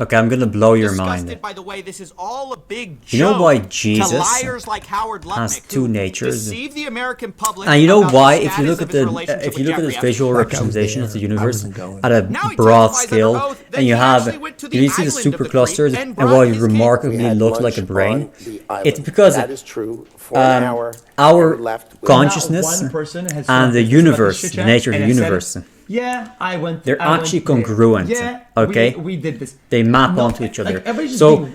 Okay, I'm gonna blow your mind. By the way, this is all a big joke. You know why Jesus like has two natures? Deceive the American public. And you know why? If you look at this visual representation of the universe at a broad scale, and you see the superclusters, and why it remarkably looks like a brain, it's because our consciousness and the universe, the nature of the universe. Yeah, they're actually congruent. Yeah, okay, we did this. They map onto each other. So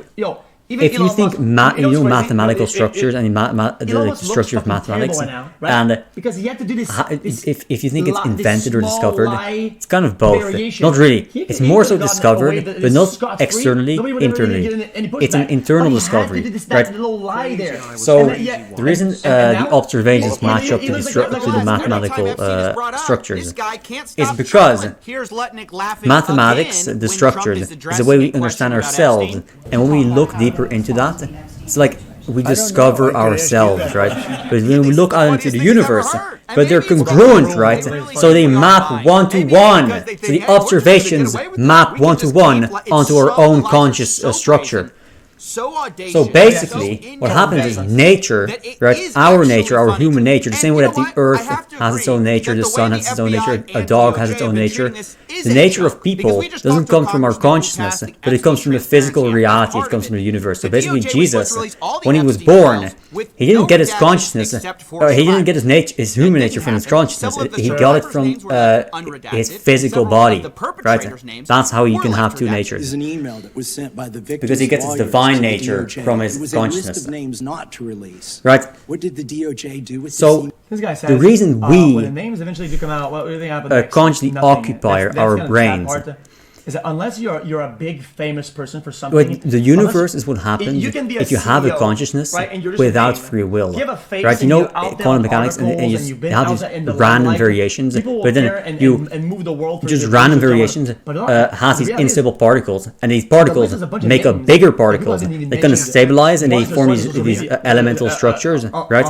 if you think mathematical structures and the structure of mathematics, and because he had to do this, if you think it's invented or discovered, it's kind of both. Not really. It's more so discovered, but not externally, internally. It's an internal discovery, right? So the reason the observations match up to the mathematical structures is because mathematics, the structures, is the way we understand ourselves, and when we look deeper into that, it's like we discover ourselves, right? But when we look out into the universe, but they're congruent, right? So they map one to one. So the observations map one to one onto our own conscious structure. So basically, what happens is nature, right? Our nature, our human nature, the same way that the earth has its own nature, the sun has its own nature, a dog has its own nature. The nature of people doesn't come from our consciousness, but it comes from the physical reality, it comes from the universe. So basically, Jesus, when he was born, he didn't get his consciousness, he didn't get his human nature from his consciousness, he got it from his physical body, right? That's how you can have two natures. Because he gets his divine nature from his consciousness. Right? What did the DOJ do with so this guy says, the reason we when the names eventually do come out, what do you think happens consciously occupy our brains is that unless you're a big famous person for something, the universe is what happens if you have a consciousness without free will, right? You know quantum mechanics, and you have these random variations, but then you just random variations has these unstable particles, and these particles make up bigger particles. They kind of stabilize and they form these elemental structures, right?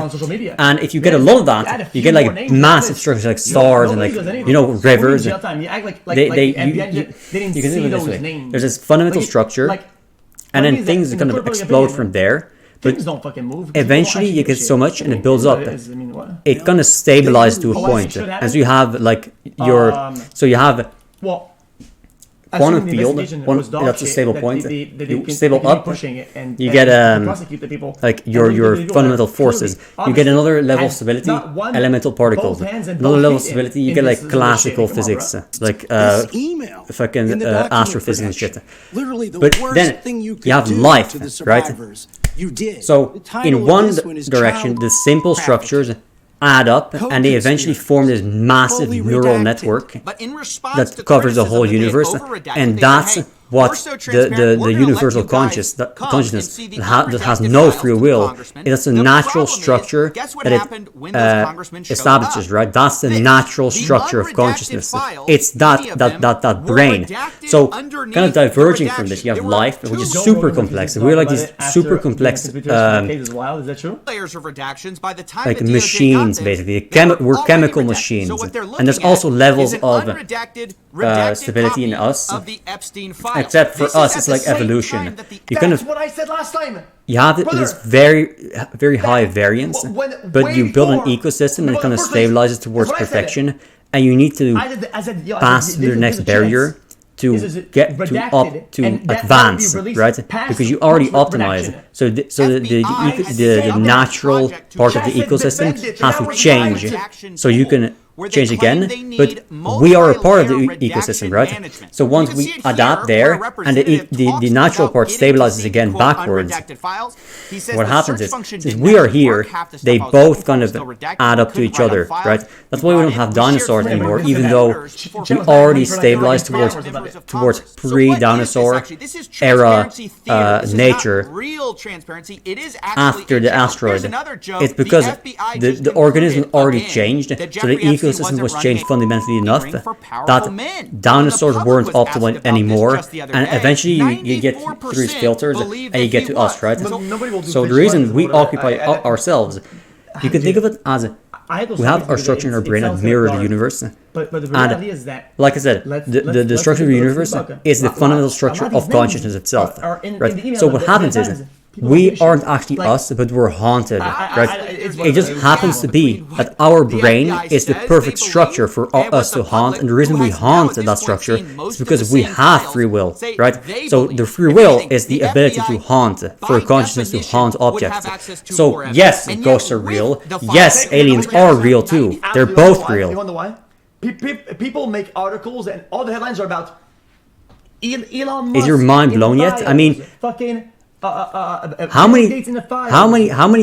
And if you get a lot of that, you get like massive structures like stars and like rivers. You can think of it this way. There's this fundamental structure, and then things kind of explode from there. But don't fucking move. Eventually, you get so much, and it builds up. It kind of stabilizes to a point. And so you have like quantum field, that's a stable point. You stable up, you get like your fundamental forces. You get another level of stability, elemental particles. Another level of stability, you get like classical physics, like fucking astrophysics and shit. But then you have life, right? So in one direction, the simple structures add up, and they eventually form this massive neural network that covers the whole universe, and that's what the universal consciousness that has no free will. It's a natural structure that it establishes, right? That's the natural structure of consciousness. It's that brain. So kind of diverging from this, you have life, which is super complex. We're like these super complex like machines, basically. We're chemical machines, and there's also levels of stability in us. Except for us, it's like evolution. That's what I said last time. You have this very, very high variance, but you build an ecosystem and it kind of stabilizes towards perfection, and you need to pass through the next barrier to advance, right? Because you already optimize. So the natural part of the ecosystem has to change, so you can change again, but we are a part of the ecosystem, right? So once we adapt there, and the natural part stabilizes again backwards, what happens is, since we are here, they both kind of add up to each other, right? That's why we don't have dinosaurs anymore, even though we already stabilized towards pre-dinosaur era nature after the asteroid. It's because the organism already changed, so the ecosystem was changed fundamentally enough that dinosaurs weren't optimal anymore, and eventually you get through these filters and you get to us, right? So the reason we occupy ourselves, you can think of it as we have our structure in our brain that mirror the universe. But the reality is that, like I said, the structure of the universe is the fundamental structure of consciousness itself, right? So what happens is, we aren't actually us, but we're haunted, right? It just happens to be that our brain is the perfect structure for us to haunt, and the reason we haunt that structure is because we have free will, right? So the free will is the ability to haunt, for consciousness to haunt objects. So yes, ghosts are real. Yes, aliens are real too. They're both real. You wonder why? People make articles and all the headlines are about Elon Musk. Is your mind blown yet? I mean, fucking. How many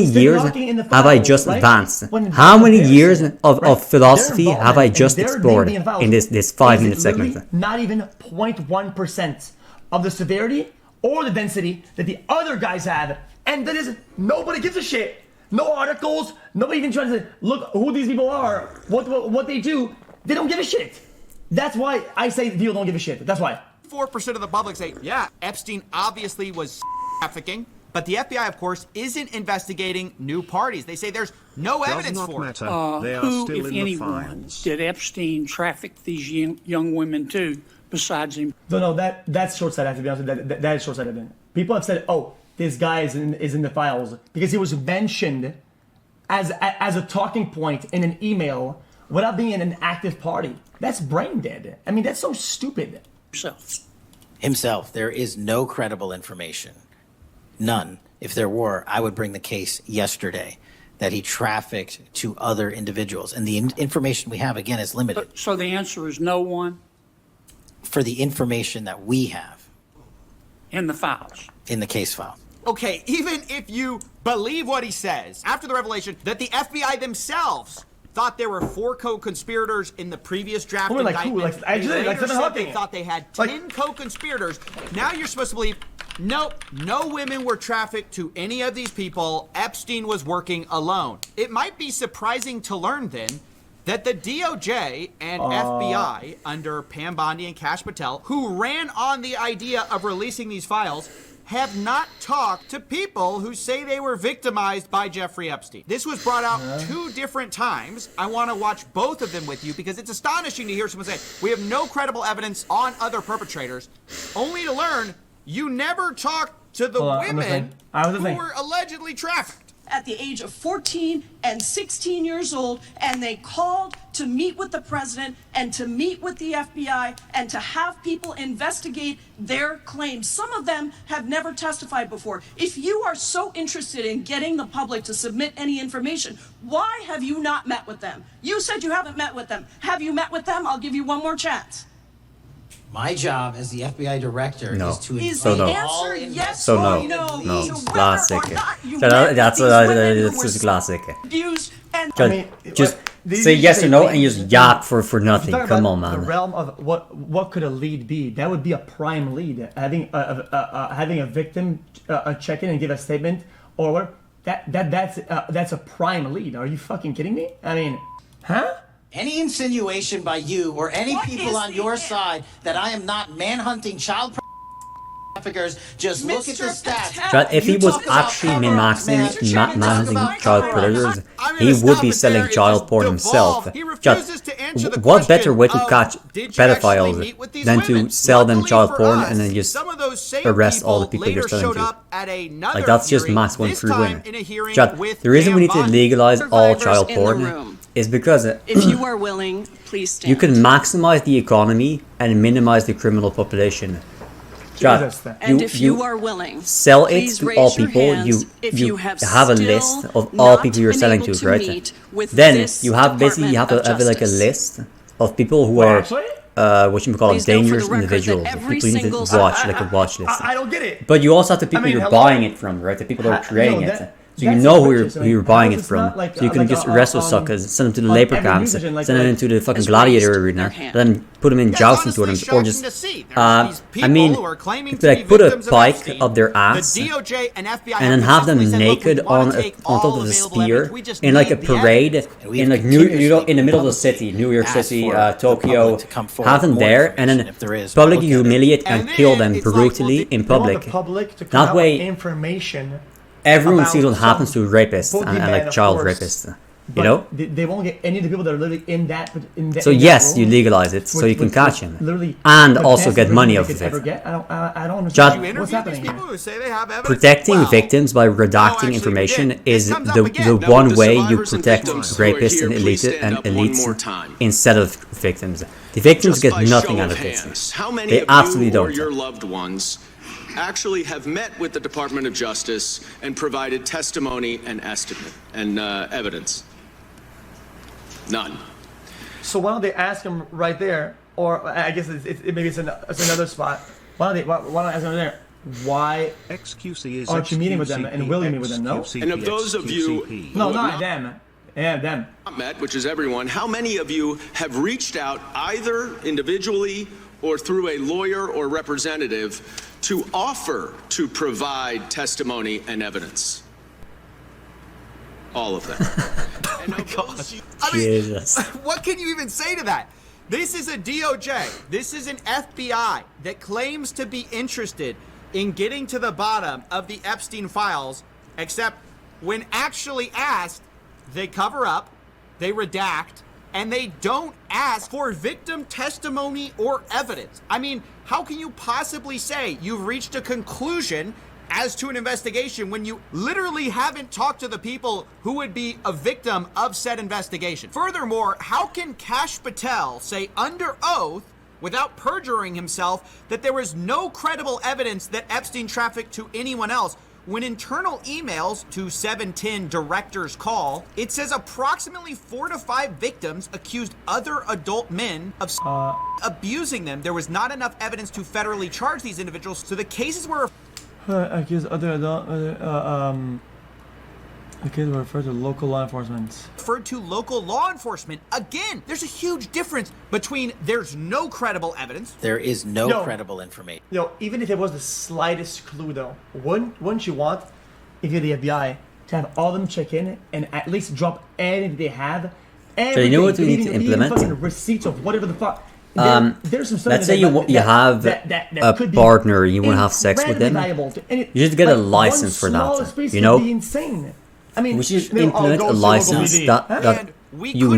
years have I just advanced? How many years of philosophy have I just explored in this 5-minute segment? Not even 0.1% of the severity or the density that the other guys have, and that is nobody gives a shit. No articles, nobody even tries to look who these people are, what they do. They don't give a shit. That's why I say people don't give a shit. That's why. 4% of the public say, yeah, Epstein obviously was trafficking, but the FBI, of course, isn't investigating new parties. They say there's no evidence for it. Who, if anyone, did Epstein traffic these young women to, besides him? No, that's short-sighted. To be honest, that is short-sighted. People have said, "Oh, this guy is in the files," because he was mentioned as a talking point in an email without being in an active party. That's brain dead. I mean, that's so stupid. Himself, there is no credible information. None. If there were, I would bring the case yesterday that he trafficked to other individuals. And the information we have, again, is limited. So the answer is no one? For the information that we have. In the files? In the case file. Okay, even if you believe what he says, after the revelation that the FBI themselves thought there were 4 co-conspirators in the previous draft indictment. They thought they had 10 co-conspirators. Now you're supposed to believe, nope, no women were trafficked to any of these people. Epstein was working alone. It might be surprising to learn then that the DOJ and FBI under Pam Bondi and Kash Patel, who ran on the idea of releasing these files, have not talked to people who say they were victimized by Jeffrey Epstein. This was brought out 2 different times. I want to watch both of them with you because it's astonishing to hear someone say, we have no credible evidence on other perpetrators, only to learn you never talked to the women who were allegedly trafficked. At the age of 14 and 16 years old, and they called to meet with the president and to meet with the FBI and to have people investigate their claims. Some of them have never testified before. If you are so interested in getting the public to submit any information, why have you not met with them? You said you haven't met with them. Have you met with them? I'll give you one more chance. My job as the FBI director is to answer yes or no. Classic. That's just classic. Just say yes or no and just yap for nothing. Come on, man. The realm of what could a lead be? That would be a prime lead. Having a victim check in and give a statement, or what? That's a prime lead. Are you fucking kidding me? I mean, huh? Any insinuation by you or any people on your side that I am not manhunting child traffickers, just look at the stats. If he was actually manhunting child predators, he would be selling child porn himself. What better way to catch pedophiles than to sell them child porn and then just arrest all the people they're selling to? Like, that's just mass one free win. The reason we need to legalize all child porn is because if you are willing, please stand. You can maximize the economy and minimize the criminal population. And if you are willing, sell it to all people. You have a list of all people you're selling to, right? Then you have basically have like a list of people who are what you call dangerous individuals, people you need to watch, like a watch list. I don't get it. But you also have the people you're buying it from, right? The people that are creating it. So you know who you're buying it from. So you can just arrest those suckers, send them to the labor camps, send them into the fucking gladiator arena, then put them in jousting tournaments, or just, I mean, like put a pike up their ass, and then have them naked on top of the spear in like a parade in like in the middle of the city, New York City, Tokyo. Have them there, and then publicly humiliate and kill them brutally in public. That way, everyone sees what happens to rapists and like child rapists. You know? They won't get any of the people that are literally in that. So yes, you legalize it so you can catch him, and also get money off of it. I don't understand what's happening here. Protecting victims by redacting information is the one way you protect rapists and elites instead of victims. The victims get nothing out of this. They absolutely don't. Your loved ones actually have met with the Department of Justice and provided testimony and estimate and evidence. None. So why don't they ask him right there, or I guess maybe it's another spot. Why don't I ask him there? Why aren't you meeting with them and will you meet with them? No. And of those of you, no, not them. Yeah, them. Met, which is everyone. How many of you have reached out either individually or through a lawyer or representative to offer to provide testimony and evidence? All of them. Oh my God. I mean, what can you even say to that? This is a DOJ. This is an FBI that claims to be interested in getting to the bottom of the Epstein files, except when actually asked, they cover up, they redact, and they don't ask for victim testimony or evidence. I mean, how can you possibly say you've reached a conclusion as to an investigation when you literally haven't talked to the people who would be a victim of said investigation? Furthermore, how can Kash Patel say under oath, without perjuring himself, that there was no credible evidence that Epstein trafficked to anyone else, when internal emails to 710 Director's Call, it says approximately 4 to 5 victims accused other adult men of abusing them. There was not enough evidence to federally charge these individuals, so the cases were accused other adult the kids were referred to local law enforcement. Referred to local law enforcement. Again, there's a huge difference between there's no credible evidence. There is no credible information. Even if it was the slightest clue, though, wouldn't you want, if you're the FBI, to have all of them check in and at least drop anything they have? So you know what we need to implement? Receipts of whatever the fuck. There's some let's say you have a partner and you want to have sex with them. You just get a license for that. You know? I mean, we should implement a license that you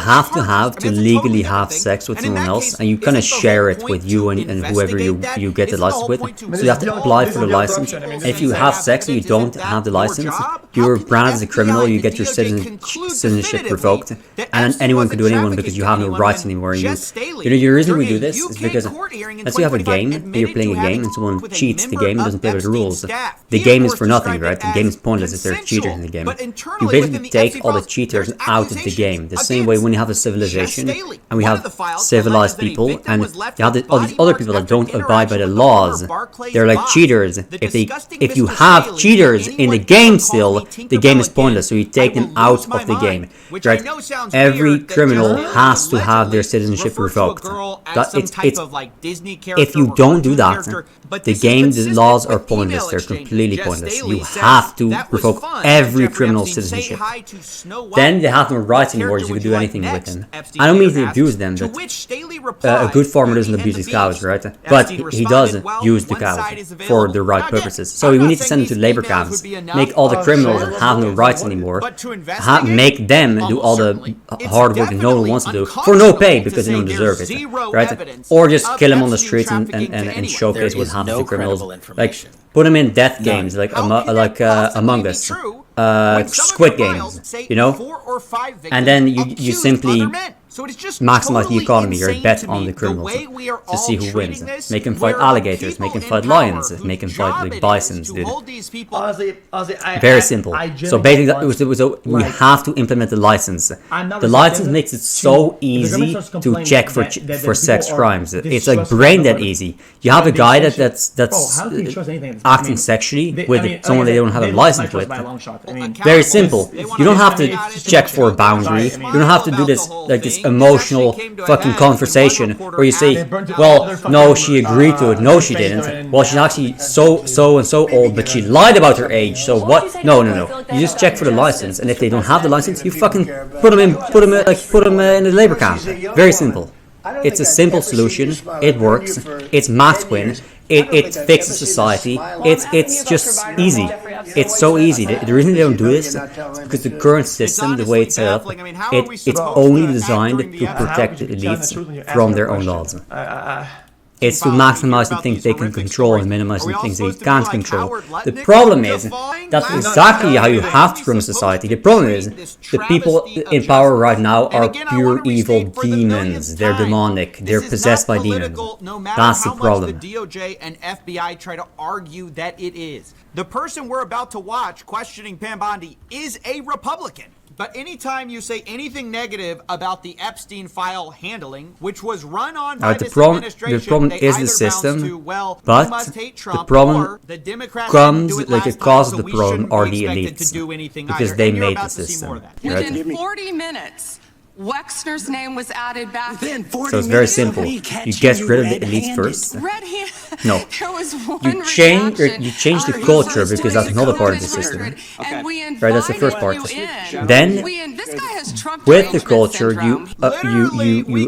have to legally have sex with someone else, and you kind of share it with you and whoever you get the license with. So you have to apply for the license. And if you have sex and you don't have the license, you're branded as a criminal, you get your citizenship revoked, and anyone can do anyone because you have no rights anymore. You know, the reason we do this is because let's say you have a game, and you're playing a game, and someone cheats the game and doesn't play by the rules. The game is for nothing, right? The game is pointless if there are cheaters in the game. You basically take all the cheaters out of the game. The same way when you have a civilization and we have civilized people and you have all these other people that don't abide by the laws, they're like cheaters. If you have cheaters in the game still, the game is pointless, so you take them out of the game. Right? Every criminal has to have their citizenship revoked. If you don't do that, the laws are pointless, they're completely pointless. You have to revoke every criminal's citizenship. Then they have no rights anymore, you can do anything with them. I don't mean to abuse them, but a good farmer doesn't abuse his cows, right? But he does use the cows for the right purposes. So we need to send them to labor camps, make all the criminals that have no rights anymore, make them do all the hard work that no one wants to do for no pay because they don't deserve it, right? Or just kill them on the streets and showcase what happens to criminals. Like, put them in death games, like Among Us, Squid Games, you know? And then you simply maximize the economy, or bet on the criminals to see who wins. Make them fight alligators, make them fight lions, make them fight like bisons, dude. Very simple. So basically, we have to implement the license. The license makes it so easy to check for sex crimes. It's like brain dead easy. You have a guy that's acting sexually with someone they don't have a license with. Very simple. You don't have to check for a boundary. You don't have to do this emotional fucking conversation where you say, well, no, she agreed to it, no, she didn't. Well, she's actually so and so old, but she lied about her age. So what? No. You just check for the license, and if they don't have the license, you fucking put them in a labor camp. Very simple. It's a simple solution. It works. It's math win. It fixes society. It's just easy. It's so easy. The reason they don't do this is because the current system, the way it's set up, it's only designed to protect the elites from their own laws. It's to maximize the things they can control and minimize the things they can't control. The problem is, that's exactly how you have to run a society. The problem is, the people in power right now are pure evil demons. They're demonic. They're possessed by demons. That's the problem. The DOJ and FBI try to argue that it is. The person we're about to watch questioning Pam Bondi is a Republican. But anytime you say anything negative about the Epstein file handling, which was run on by this administration, the problem is the system, but the problem comes, like the cause of the problem are the elites, because they made the system. Within 40 minutes, Wexner's name was added back. So it's very simple. You get rid of the elites first. No. There was you change the culture because that's not a part of the system. Right, that's the first part. Then, with the culture, you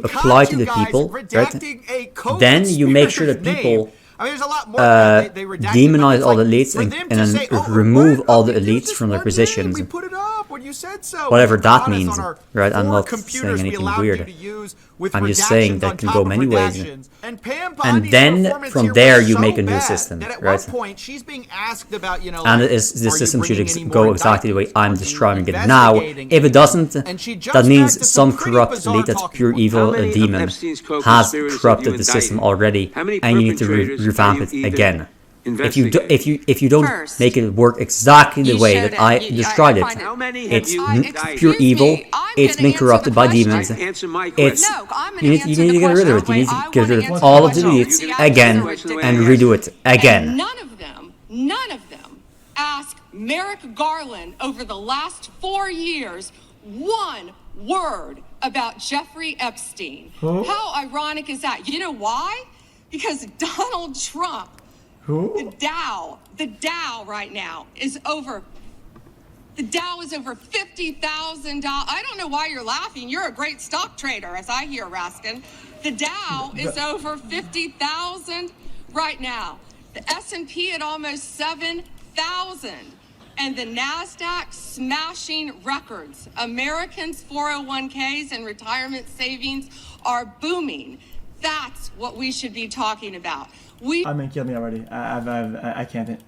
apply to the people, right? Then you make sure that people demonize all the elites and then remove all the elites from their positions. Whatever that means, right? I'm not saying anything weird. I'm just saying that can go many ways. And then from there you make a new system, right? And the system should go exactly the way I'm describing it now. If it doesn't, that means some corrupt elite that's pure evil, a demon, has corrupted the system already, and you need to revamp it again. If you don't make it work exactly the way that I described it, it's pure evil. It's been corrupted by demons. It's you need to get rid of it. You need to get rid of all of the elites again and redo it again. None of them asked Merrick Garland over the last 4 years one word about Jeffrey Epstein. How ironic is that? You know why? Because Donald Trump. The Dow right now is over. The Dow is over $50,000. I don't know why you're laughing. You're a great stock trader, as I hear, Raskin. The Dow is over 50,000 right now. The S&P at almost 7,000. And the NASDAQ smashing records. Americans' 401ks and retirement savings are booming. That's what we should be talking about. I mean, kill me already. I can't.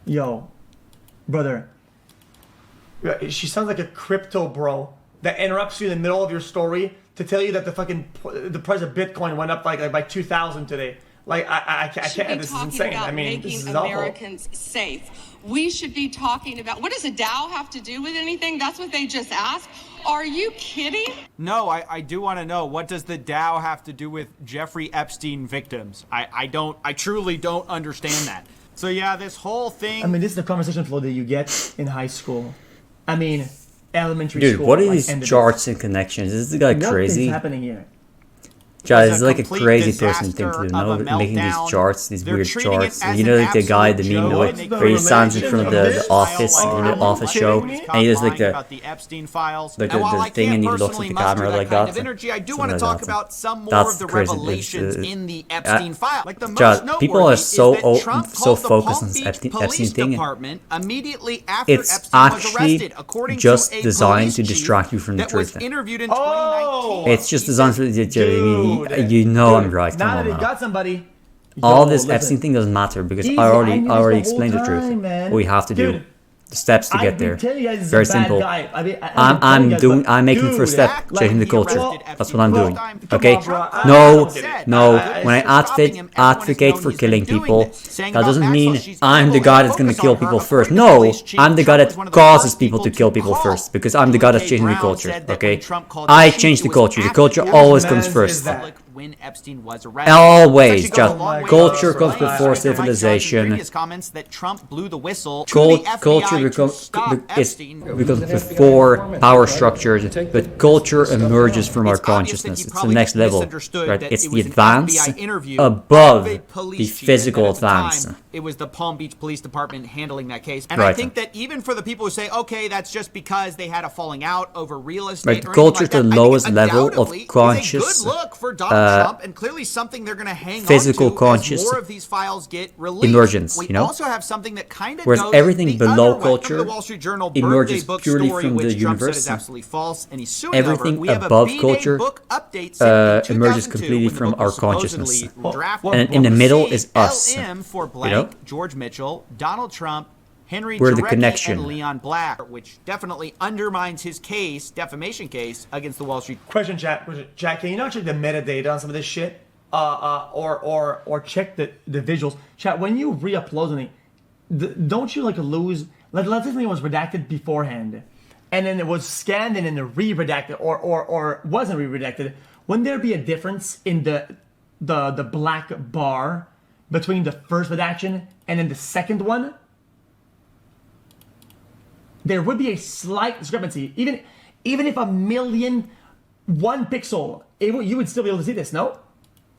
Yo, brother. She sounds like a crypto bro that interrupts you in the middle of your story to tell you that the price of Bitcoin went up like by 2,000 today. Like I can't. This is insane. I mean, this is Americans awful. Safe. We should be talking about what does a Dow have to do with anything? That's what they just asked. Are you kidding? No, I do want to know, what does the Dow have to do with Jeffrey Epstein victims? I truly don't understand that. So yeah, this whole thing. I mean, this is the conversation flow that you get in high school. I mean, elementary school. Dude, what are these charts and connections? Is this guy crazy? What's happening here? Guys, it's like a crazy person thing to do, no? Making these charts, these weird charts. And you know, like the guy, the meme, where he stands in front of the office, in the office show, and he does like the thing, and he looks at the camera like that. I do want to talk about some more of the revelations in the Epstein file. Like the most noteworthy people are so focused on this Epstein thing. Immediately after It's actually just designed to distract you from the truth. It's just designed for you know I'm right. Come on now. Got somebody. All this Epstein thing doesn't matter because I already explained the truth. What we have to do, the steps to get there. Very simple. I'm making the first step, changing the culture. That's what I'm doing. Okay? No. When I advocate for killing people, that doesn't mean I'm the guy that's gonna kill people first. No, I'm the guy that causes people to kill people first because I'm the guy that's changing the culture. Okay? I change the culture. The culture always comes first. When Epstein was arrested. Always, culture comes before civilization. Culture becomes before power structures, but culture emerges from our consciousness. It's the next level, right? It's the advance above the physical advance. it was the Palm Beach Police Department handling that case. And I think that even for the people who say, okay, that's just because they had a falling out over real estate or culture anything like the that, lowest level of conscious, it's a good look for Donald Trump, and clearly something they're going to hang physical on to conscious as more of these files get released. emergence. We You know, also have something that kind of whereas goes everything the below other way. culture Remember the Wall Street Journal emerges birthday book purely story, from the which Trump said universe. is absolutely false, and he's suing Everything over. We have above a B-Day culture book update sent in emerges 2002 completely when the from book our was consciousness. supposedly drafted. And in the middle is us. LM for blank, You know? George Mitchell, Donald Trump, Henry We're the Jarecki, connection. and Leon Black, which definitely undermines his case, defamation case, against the Wall Street. Question, Jack, can you not check the metadata on some of this shit? Or check the visuals. Chat, when you re-upload something, don't you like lose? Let's say something was redacted beforehand, and then it was scanned and then re-redacted, or wasn't re-redacted. Wouldn't there be a difference in the black bar between the first redaction and then the second one? There would be a slight discrepancy, even if a million, 1 pixel, you would still be able to see this, no?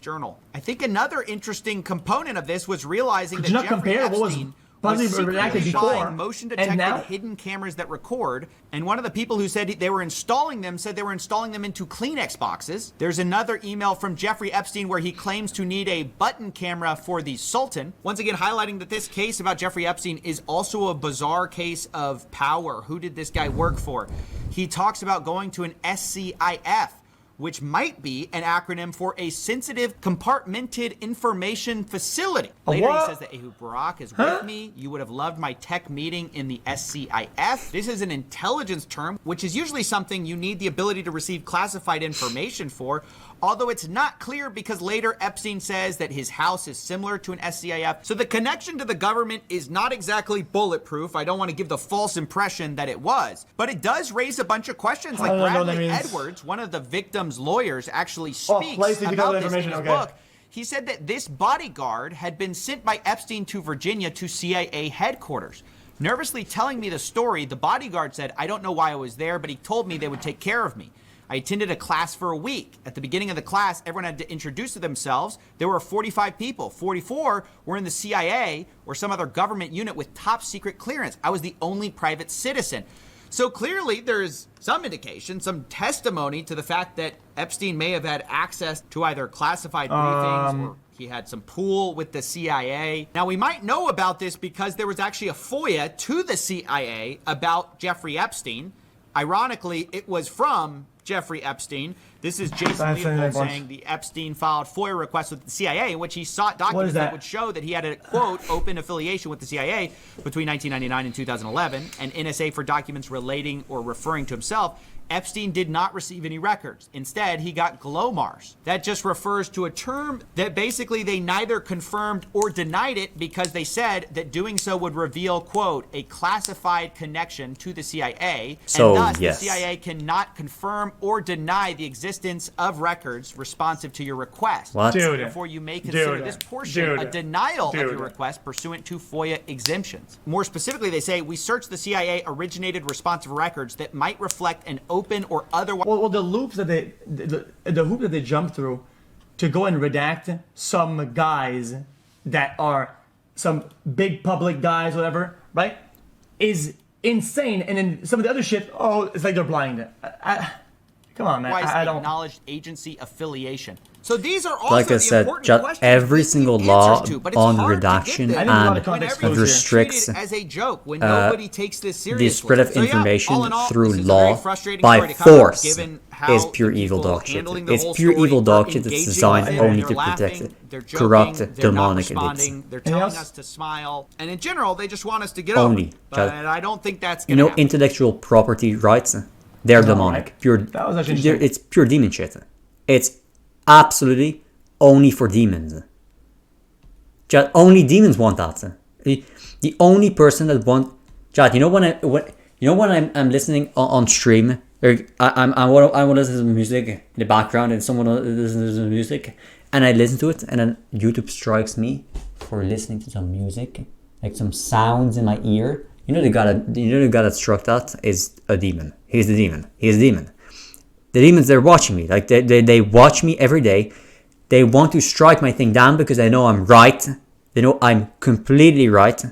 Journal. I think another interesting component of this was realizing Could that you not Jeffrey compare what was Epstein possibly secretly redacted before buying motion-detected and now? hidden cameras that record, and one of the people who said they were installing them said they were installing them into Kleenex boxes. There's another email from Jeffrey Epstein where he claims to need a button camera for the Sultan. Once again, highlighting that this case about Jeffrey Epstein is also a bizarre case of power. Who did this guy work for? He talks about going to an SCIF, which might be an acronym for a sensitive compartmented information facility. Later he says that Ehud Barak is with me. You would have loved my tech meeting in the SCIF. This is an intelligence term, which is usually something you need the ability to receive classified information for, although it's not clear because later Epstein says that his house is similar to an SCIF. So the connection to the government is not exactly bulletproof. I don't want to give the false impression that it was, but it does raise a bunch of questions. Like Bradley Edwards, one of the victim's lawyers, actually speaks about this in his book. He said that this bodyguard had been sent by Epstein to Virginia to CIA headquarters. Nervously telling me the story, the bodyguard said, "I don't know why I was there, but he told me they would take care of me. I attended a class for a week. At the beginning of the class, everyone had to introduce themselves. There were 45 people. 44 were in the CIA or some other government unit with top secret clearance. I was the only private citizen." So clearly there's some indication, some testimony to the fact that Epstein may have had access to either classified briefings or he had some pool with the CIA. Now, we might know about this because there was actually a FOIA to the CIA about Jeffrey Epstein. Ironically, it was from Jeffrey Epstein. This is Jason Leopold saying the Epstein filed FOIA request with the CIA in which he sought documents that would show that he had a, quote, open affiliation with the CIA between 1999 and 2011, and NSA for documents relating or referring to himself. Epstein did not receive any records. Instead, he got GLOMARS. That just refers to a term that basically they neither confirmed or denied it because they said that doing so would reveal, quote, a classified connection to the CIA. So, and thus, yes. the CIA cannot confirm or deny the existence of records responsive to your request. What? Dude. Therefore, you may consider this portion a denial of your request pursuant to FOIA exemptions. More specifically, they say, we searched the CIA originated responsive records that might reflect an open or otherwise. Well, the loops that the hoop that they jump through to go and redact some guys that are some big public guys, whatever, right, is insane. And then some of the other shit, it's like they're blind. Come on, man. I don't. Acknowledged agency affiliation. So these are also Like I said, just every single law on redaction and restricts as a joke when nobody takes this seriously. the spread of information all in all, through this is a law very frustrating by story to cover, force given how is pure the evil people dog shit. handling the It's whole pure story evil are dog shit that's engaging designed with it, only they're to laughing, protect they're joking, corrupt they're demonic not idiots. responding, they're telling us to smile, and in general, they just want us to get Only. over it. But I don't think that's You going to know, happen. intellectual property rights, they're demonic. Pure. That was actually interesting. It's pure demon shit. It's absolutely only for demons. Just only demons want that. The only person that want. Chad, you know when I'm listening on stream, or I want to listen to music in the background, and someone listens to the music, and I listen to it, and then YouTube strikes me for listening to some music, like some sounds in my ear. You know the guy that struck that is a demon. He's the demon. He's a demon. The demons, they're watching me. Like they watch me every day. They want to strike my thing down because they know I'm right, They know I'm completely right.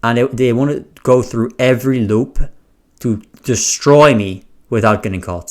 And they want to go through every loop to destroy me without getting caught.